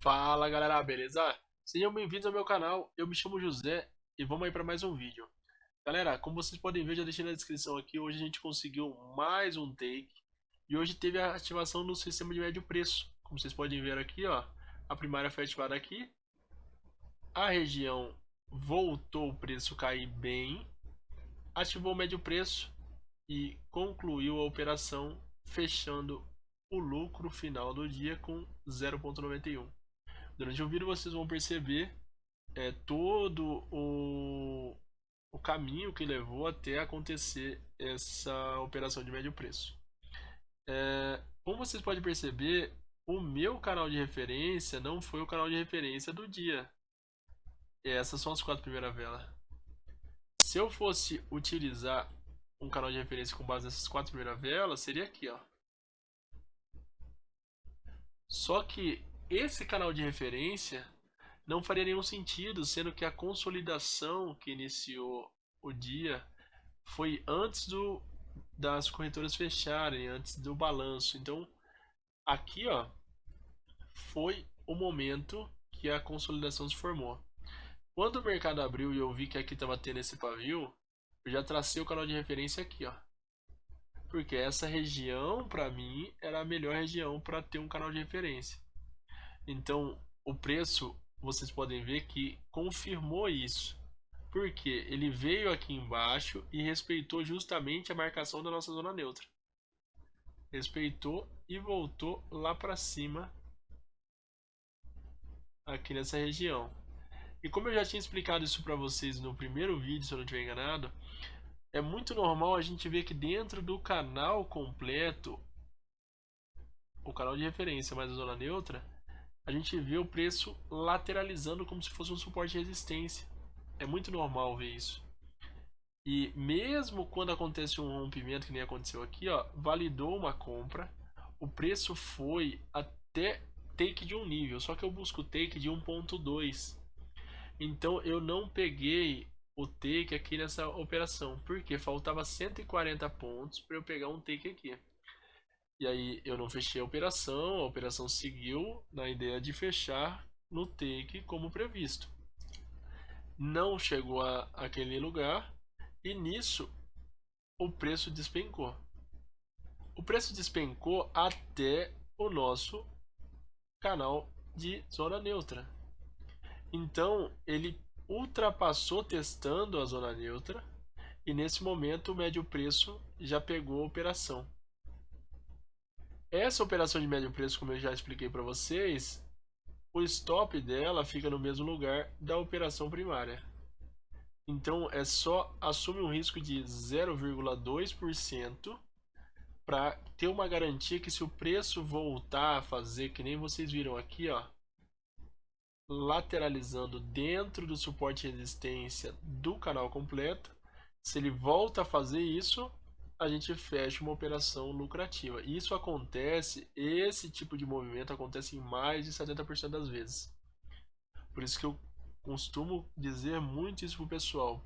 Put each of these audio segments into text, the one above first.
Fala galera, beleza? Sejam bem-vindos ao meu canal, eu me chamo José e vamos aí para mais um vídeo. Galera, como vocês podem ver, já deixei na descrição aqui, hoje a gente conseguiu mais um take e hoje teve a ativação do sistema de médio preço. Como vocês podem ver aqui, ó, a primária foi ativada aqui, a região voltou o preço cair bem, ativou o médio preço e concluiu a operação fechando o lucro final do dia com 0,91. Durante o vídeo vocês vão perceber todo o caminho que levou até acontecer essa operação de médio preço. Como vocês podem perceber, o meu canal de referência não foi o canal de referência do dia. Essas são as quatro primeiras velas. Se eu fosse utilizar um canal de referência com base nessas quatro primeiras velas, seria aqui, ó. Só que esse canal de referência não faria nenhum sentido, sendo que a consolidação que iniciou o dia foi antes das corretoras fecharem, antes do balanço. Então, aqui, ó, foi o momento que a consolidação se formou. Quando o mercado abriu e eu vi que aqui estava tendo esse pavio, eu já tracei o canal de referência aqui, ó. Porque essa região, para mim, era a melhor região para ter um canal de referência. Então, o preço, vocês podem ver que confirmou isso. Porque ele veio aqui embaixo e respeitou justamente a marcação da nossa zona neutra. Respeitou e voltou lá para cima aqui nessa região. E como eu já tinha explicado isso para vocês no primeiro vídeo, se eu não estiver enganado, é muito normal a gente ver que dentro do canal completo, o canal de referência mais a zona neutra, a gente vê o preço lateralizando como se fosse um suporte de resistência. É muito normal ver isso. E mesmo quando acontece um rompimento, que nem aconteceu aqui, ó, validou uma compra, o preço foi até take de um nível, só que eu busco take de 1.2. Então eu não peguei o take aqui nessa operação, porque faltava 140 pontos para eu pegar um take aqui. E aí eu não fechei a operação seguiu na ideia de fechar no take como previsto. Não chegou aquele lugar e nisso o preço despencou. O preço despencou até o nosso canal de zona neutra. Então ele ultrapassou testando a zona neutra e nesse momento o médio preço já pegou a operação. Essa operação de médio preço, como eu já expliquei para vocês, o stop dela fica no mesmo lugar da operação primária. Então é só assumir um risco de 0,2% para ter uma garantia que se o preço voltar a fazer, que nem vocês viram aqui, ó, lateralizando dentro do suporte de resistência do canal completo, se ele volta a fazer isso, a gente fecha uma operação lucrativa. Isso acontece, esse tipo de movimento acontece em mais de 70% das vezes. Por isso que eu costumo dizer muito isso pro pessoal.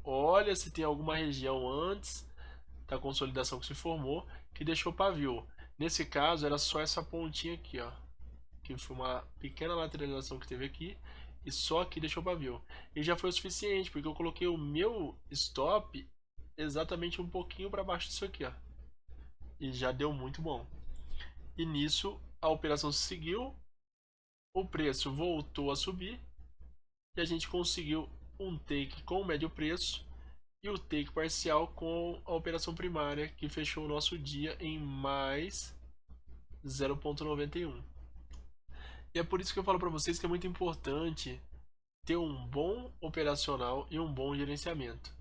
Olha se tem alguma região antes da consolidação que se formou que deixou pavio. Nesse caso era só essa pontinha aqui, ó, que foi uma pequena lateralização que teve aqui e só aqui deixou pavio. E já foi o suficiente, porque eu coloquei o meu stop exatamente um pouquinho para baixo disso aqui, ó. E já deu muito bom. E nisso a operação seguiu, o preço voltou a subir e a gente conseguiu um take com o médio preço e o take parcial com a operação primária, que fechou o nosso dia em mais 0,91. E é por isso que eu falo para vocês que é muito importante ter um bom operacional e um bom gerenciamento.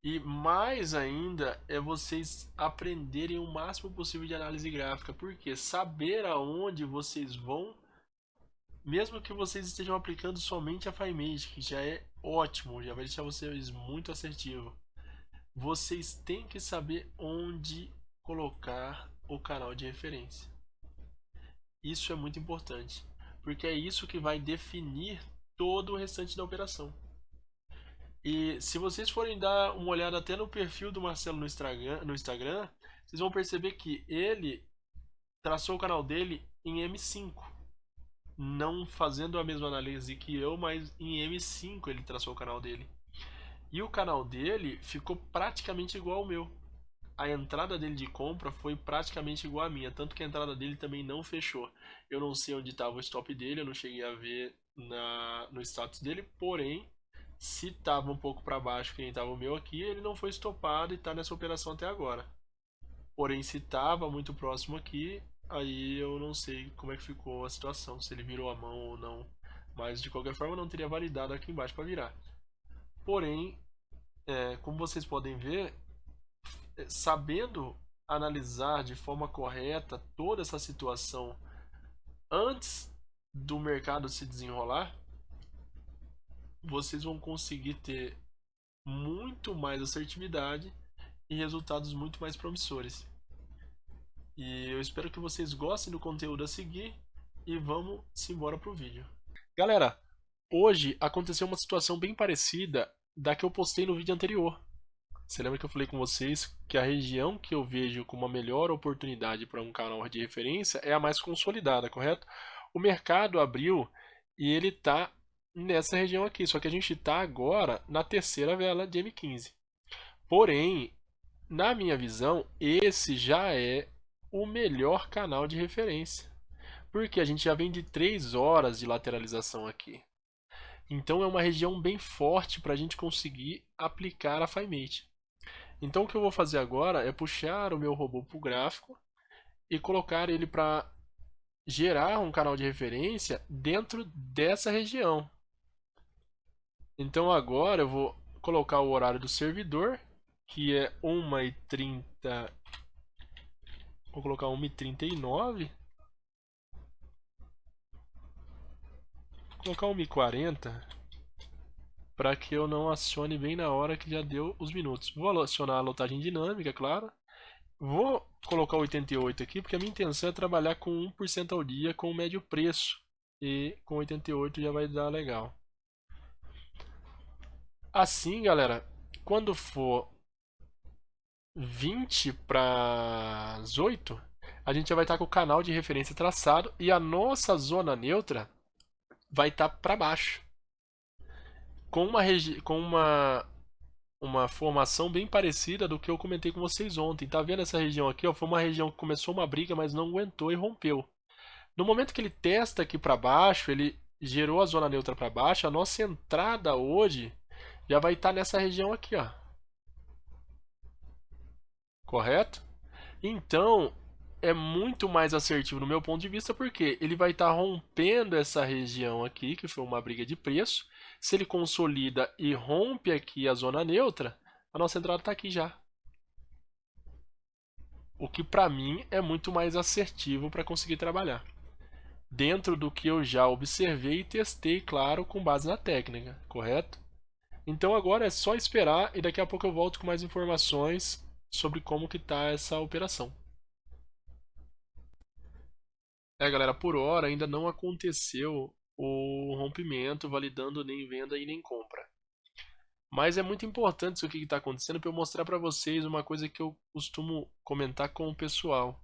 E mais ainda é vocês aprenderem o máximo possível de análise gráfica, porque saber aonde vocês vão, mesmo que vocês estejam aplicando somente a FiMate, que já é ótimo, já vai deixar vocês muito assertivo. Vocês têm que saber onde colocar o canal de referência. Isso é muito importante, porque é isso que vai definir todo o restante da operação. E se vocês forem dar uma olhada até no perfil do Marcelo no Instagram, vocês vão perceber que ele traçou o canal dele em M5. não fazendo a mesma análise que eu, mas em M5 ele traçou o canal dele. E o canal dele ficou praticamente igual ao meu. A entrada dele de compra foi praticamente igual à minha, tanto que a entrada dele também não fechou. Eu não sei onde estava o stop dele, eu não cheguei a ver no status dele, porém, se estava um pouco para baixo que nem estava o meu aqui, ele não foi estopado e está nessa operação até agora. Porém, se estava muito próximo aqui, aí eu não sei como é que ficou a situação, se ele virou a mão ou não. Mas de qualquer forma não teria validado aqui embaixo para virar. Porém, como vocês podem ver, sabendo analisar de forma correta toda essa situação antes do mercado se desenrolar, vocês vão conseguir ter muito mais assertividade e resultados muito mais promissores. E eu espero que vocês gostem do conteúdo a seguir e vamos embora pro vídeo. Galera, hoje aconteceu uma situação bem parecida da que eu postei no vídeo anterior. Você lembra que eu falei com vocês que a região que eu vejo como a melhor oportunidade para um canal de referência é a mais consolidada, correto? O mercado abriu e ele está nessa região aqui, só que a gente está agora na terceira vela de M15. Porém, na minha visão, esse já é o melhor canal de referência, porque a gente já vem de 3 horas de lateralização aqui. Então é uma região bem forte para a gente conseguir aplicar a FiMate. Então o que eu vou fazer agora é puxar o meu robô para o gráfico e colocar ele para gerar um canal de referência dentro dessa região. Então agora eu vou colocar o horário do servidor, que é 1h30. Vou colocar 1h39. Vou colocar 1h40 para que eu não acione bem na hora que já deu os minutos. Vou acionar a lotagem dinâmica, claro. Vou colocar 88 aqui, porque a minha intenção é trabalhar com 1% ao dia com o médio preço. E com 88 já vai dar legal. Assim, galera, quando for 20 para as 8, a gente já vai estar com o canal de referência traçado e a nossa zona neutra vai estar para baixo. Com uma formação bem parecida do que eu comentei com vocês ontem. Tá vendo essa região aqui? Ó? Foi uma região que começou uma briga, mas não aguentou e rompeu. No momento que ele testa aqui para baixo, ele gerou a zona neutra para baixo, a nossa entrada hoje já vai estar nessa região aqui, ó. Correto? Então, é muito mais assertivo no meu ponto de vista, porque ele vai estar rompendo essa região aqui, que foi uma briga de preço. Se ele consolida e rompe aqui a zona neutra, a nossa entrada está aqui já. O que para mim é muito mais assertivo para conseguir trabalhar. Dentro do que eu já observei e testei, claro, com base na técnica, correto? Então agora é só esperar e daqui a pouco eu volto com mais informações sobre como que está essa operação. Galera, por hora ainda não aconteceu o rompimento, validando nem venda e nem compra. Mas é muito importante isso que está acontecendo para eu mostrar para vocês uma coisa que eu costumo comentar com o pessoal.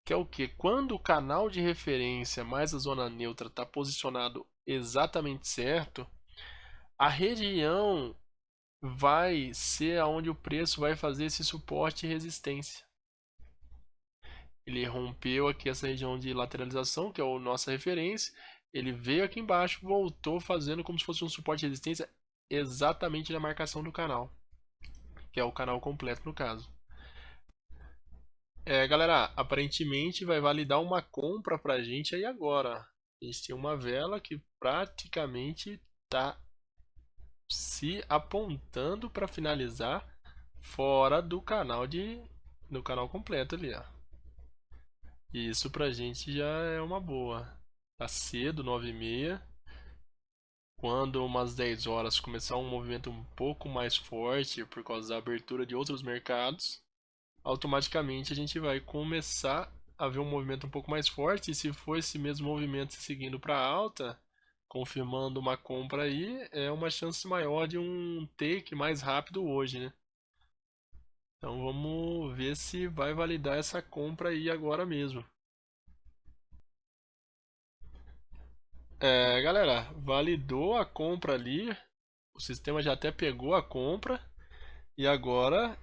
Que é o que? Quando o canal de referência mais a zona neutra está posicionado exatamente certo, a região vai ser onde o preço vai fazer esse suporte e resistência. Ele rompeu aqui essa região de lateralização, que é a nossa referência. Ele veio aqui embaixo, voltou fazendo como se fosse um suporte de resistência exatamente na marcação do canal, que é o canal completo no caso. Galera, aparentemente vai validar uma compra pra gente aí agora. A gente tem uma vela que praticamente está se apontando para finalizar fora do canal completo ali, ó. E isso pra gente já é uma boa. Tá cedo, 9h30. Quando umas 10 horas começar um movimento um pouco mais forte por causa da abertura de outros mercados, automaticamente a gente vai começar a ver um movimento um pouco mais forte. E se for esse mesmo movimento seguindo para alta, confirmando uma compra aí, é uma chance maior de um take mais rápido hoje, né? Então vamos ver se vai validar essa compra aí agora mesmo. Galera, validou a compra ali, o sistema já até pegou a compra e agora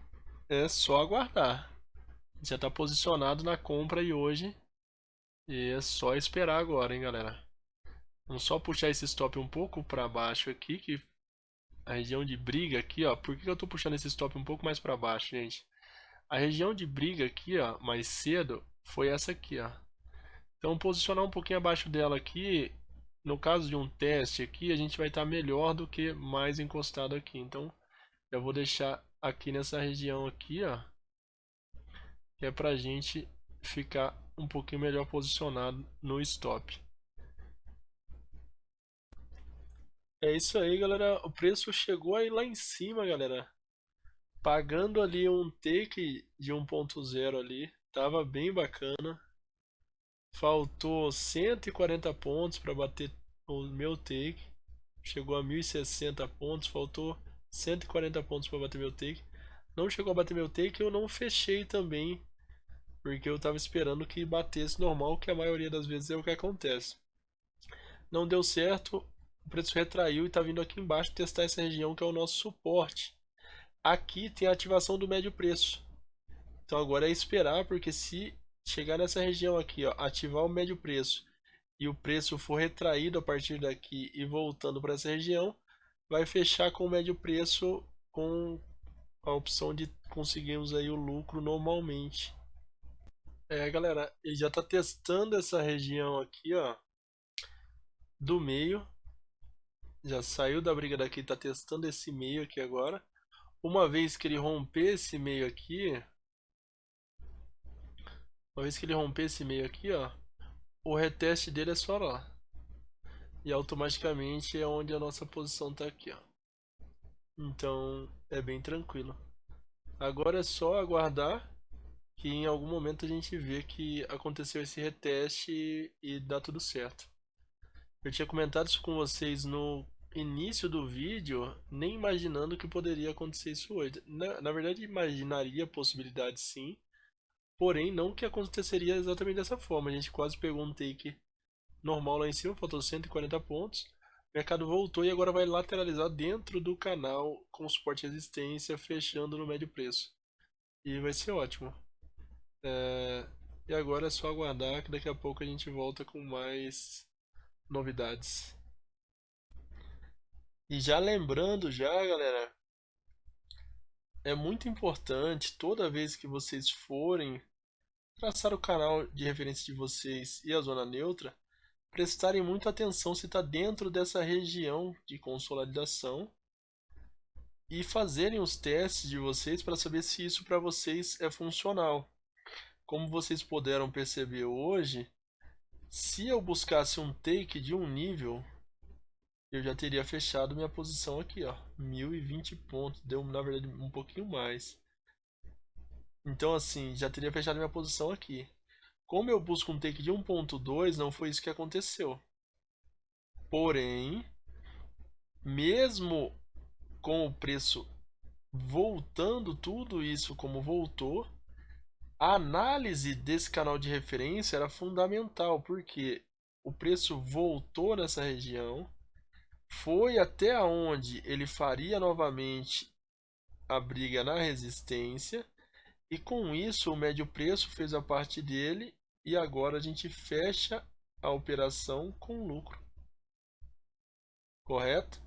é só aguardar. Já está posicionado na compra aí hoje e é só esperar agora, hein, galera. Vamos só puxar esse stop um pouco para baixo aqui, que a região de briga aqui, ó. Por que eu estou puxando esse stop um pouco mais para baixo, gente? A região de briga aqui, ó, mais cedo, foi essa aqui, ó. Então, posicionar um pouquinho abaixo dela aqui, no caso de um teste aqui, a gente vai estar melhor do que mais encostado aqui. Então, eu vou deixar aqui nessa região aqui, ó, que é pra gente ficar um pouquinho melhor posicionado no stop. É isso aí, galera. O preço chegou aí lá em cima, galera. Pagando ali um take de 1.0 ali. Tava bem bacana. Faltou 140 pontos para bater o meu take. Chegou a 1060 pontos. Faltou 140 pontos para bater meu take. Não chegou a bater meu take, eu não fechei também. Porque eu tava esperando que batesse normal, que a maioria das vezes é o que acontece. Não deu certo, o preço retraiu e tá vindo aqui embaixo testar essa região que é o nosso suporte. Aqui tem a ativação do médio preço. Então agora é esperar, porque se chegar nessa região aqui, ó, ativar o médio preço e o preço for retraído a partir daqui e voltando para essa região, vai fechar com o médio preço com a opção de conseguirmos aí o lucro normalmente. Galera, ele já está testando essa região aqui, ó, do meio. Já saiu da briga daqui, está testando esse meio aqui agora. Uma vez que ele romper esse meio aqui, ó, o reteste dele é só lá. E automaticamente é onde a nossa posição está aqui, ó. Então é bem tranquilo. Agora é só aguardar que em algum momento a gente vê que aconteceu esse reteste e dá tudo certo. Eu tinha comentado isso com vocês no início do vídeo, nem imaginando que poderia acontecer isso hoje. Na verdade, imaginaria a possibilidade sim, porém não que aconteceria exatamente dessa forma. A gente quase pegou um take normal lá em cima, faltou 140 pontos. O mercado voltou e agora vai lateralizar dentro do canal com suporte e resistência, fechando no médio preço. E vai ser ótimo. E agora é só aguardar que daqui a pouco a gente volta com mais novidades. E já lembrando já, galera, é muito importante toda vez que vocês forem traçar o canal de referência de vocês e a zona neutra, prestarem muita atenção se está dentro dessa região de consolidação e fazerem os testes de vocês para saber se isso para vocês é funcional. Como vocês puderam perceber hoje, se eu buscasse um take de um nível, eu já teria fechado minha posição aqui, ó, 1020 pontos, deu na verdade um pouquinho mais. Então assim, já teria fechado minha posição aqui. Como eu busco um take de 1.2, não foi isso que aconteceu. Porém, mesmo com o preço voltando tudo isso como voltou, a análise desse canal de referência era fundamental, porque o preço voltou nessa região, foi até onde ele faria novamente a briga na resistência, e com isso o médio preço fez a parte dele, e agora a gente fecha a operação com lucro, correto?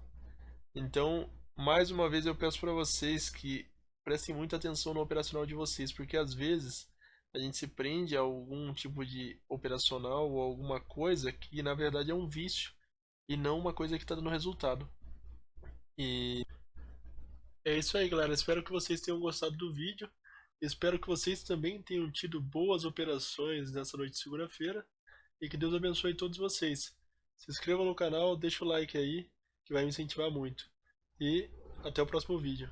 Então, mais uma vez eu peço para vocês que prestem muita atenção no operacional de vocês, porque às vezes a gente se prende a algum tipo de operacional ou alguma coisa que na verdade é um vício e não uma coisa que está dando resultado. E é isso aí, galera. Espero que vocês tenham gostado do vídeo. Espero que vocês também tenham tido boas operações nessa noite de segunda-feira e que Deus abençoe todos vocês. Se inscreva no canal, deixa o like aí, que vai me incentivar muito. E até o próximo vídeo.